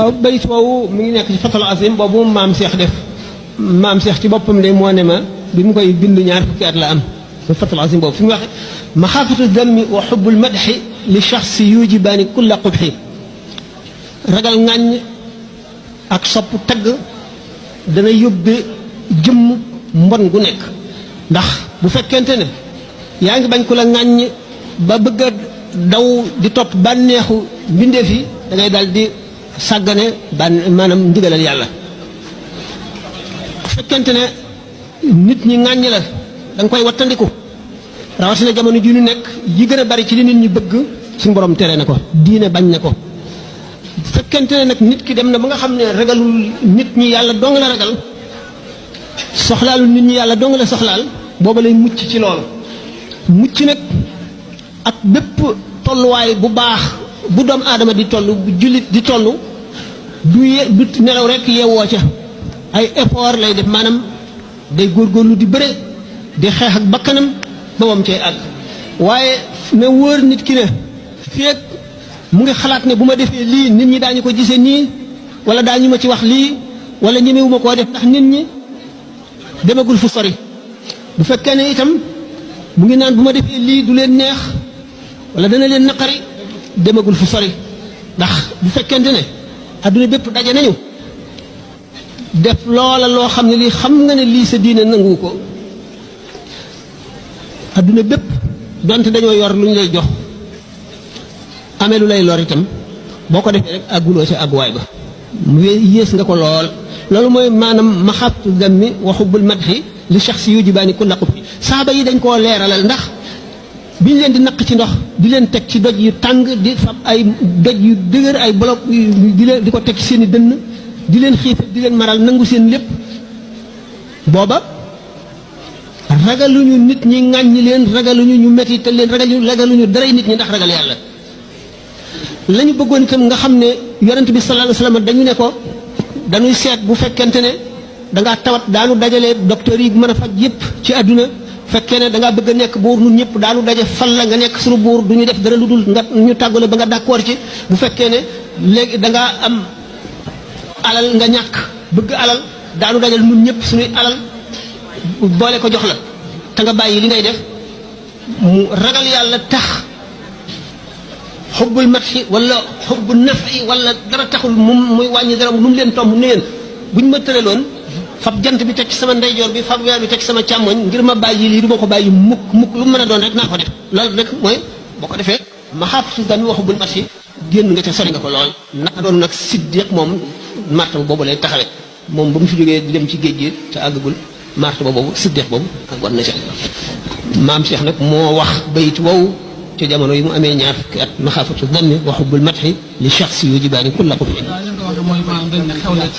bayit woowu mi ngi nekk ci Fathul Azim boobu maam Cheikh def maam Cheikh ci boppam de moo ne ma bi mu koy bind ñaar fukki at la am ba Fathul Azim boobu fi mu waxe maxaafatu dammi wa xubbul madxi li shaxsi yujibaani kulla qubxi ragal ŋàññ ak sopp tagg dana yóbbe jëmm mbon gu nekk ndax bu fekkente ne yaa ngi bañ ku la ŋàññ ba bëgg a daw di topp bànneexu mbindeef yi da ngay dal di sàggane maanaam ndigalal yàlla bu fekkente ne nit ñi ŋàññ la da nga koy wattandiku rawatina jamono ji ñu nekk yi gën a bari ci li nit ñi bëgg suñu borom tere na ko diine bañ na ko bu fekkente ne nag nit ki dem na ba nga xam ne ragalul nit ñi yàlla dong la ragal soxlaalul nit ñi yàlla dong la soxlaal booba lay mucc ci loolu mucc nag ak bépp tolluwaay bu baax bu doomu aadama di toll bu jullit di toll du nelaw rek yeewoo ca ay effort lay def maanaam day góorgóorlu di bëre di xeex ak bakkanam ba moom cay àgg waaye na wóor nit ki ne feek mu ngi xalaat ne bu ma defee lii nit ñi daañu ko gisee nii wala daañu ma ci wax lii wala ñemewuma koo def ndax nit ñi demagul fu sori bu fekkee ne itam mu ngi naan bu ma defee lii du leen neex wala dana leen naqari demagul fu sori ndax bu fekkente ne adduna bépp daje nañu def loola loo xam ne lii xam nga ne lii sa diine nangu ko adduna bépp donte dañoo yor lu ñu lay jox amee lu lay lor itam boo ko defee rek àgguloo ca àgguwaay ba mu yées nga ko lool loolu mooy maanaam maxaabtu dammi wa xubbul madxi li shaxsi yujibaani kulla qubxi saaba yi dañ koo leeralal ndax bi ñu leen di naq ci ndox di leen teg ci doj yu tàng di fab ay doj yu dëgër ay bloc di ko teg ci seen i dënn di leen xiif di leen maral nangu seen lépp booba ragaluñu nit ñi ŋàññi leen ragaluñu ñu metti te leen ragaluñu daray nit ñi ndax ragal yàlla la ñu bëggoon itam nga xam ne yonent bi sallallahu alayhi wasallam dañu ne ko dañuy seet bu fekkente ne dangaa tawat daanu dajale docteur yi mën a faj yépp ci àdduna fekkee ne dangaa bëgg a nekk buur nun ñëpp daanu daje fal la nga nekk suñu buur du ñu def dara lu dul nga ñu tàggale ba nga d'accord ci bu fekkee ne léegi dangaa am alal nga ñàkk bëgg alal daanu dajal nun ñëpp suñuy alal boole ko jox la te nga bàyyi li ngay def mu ragal yàlla tax xubbul matxi wala xubbu nafi wala dara taxul muy wàññi dara nu mu leen tomb ne yéen buñ ma tëraloon fab jant bi teg ci sama ndeyjoor bi fab weer bi teg ci sama càmmoñ ngir ma bàyyi lii du ma ko bàyyi mukk mukk lu mu mën a doon rek naa ko def loolu rek mooy boo ko defee ma xaafatu dami wa xubbul matxi génn nga ca sori nga ko lool naka doon nag siddiq moom martaba boobu lay taxawe moom ba mu fi jógee di dem ci géej gi te àggagul martaba boobu siddiq boobu ak war na ca maam Cheikh nag moo wax bayit wow ci jamono yi mu amee ñaar fukki at maxaafatu dammi wa xubbul matxi li shaxsi yujibaani kulla qubxi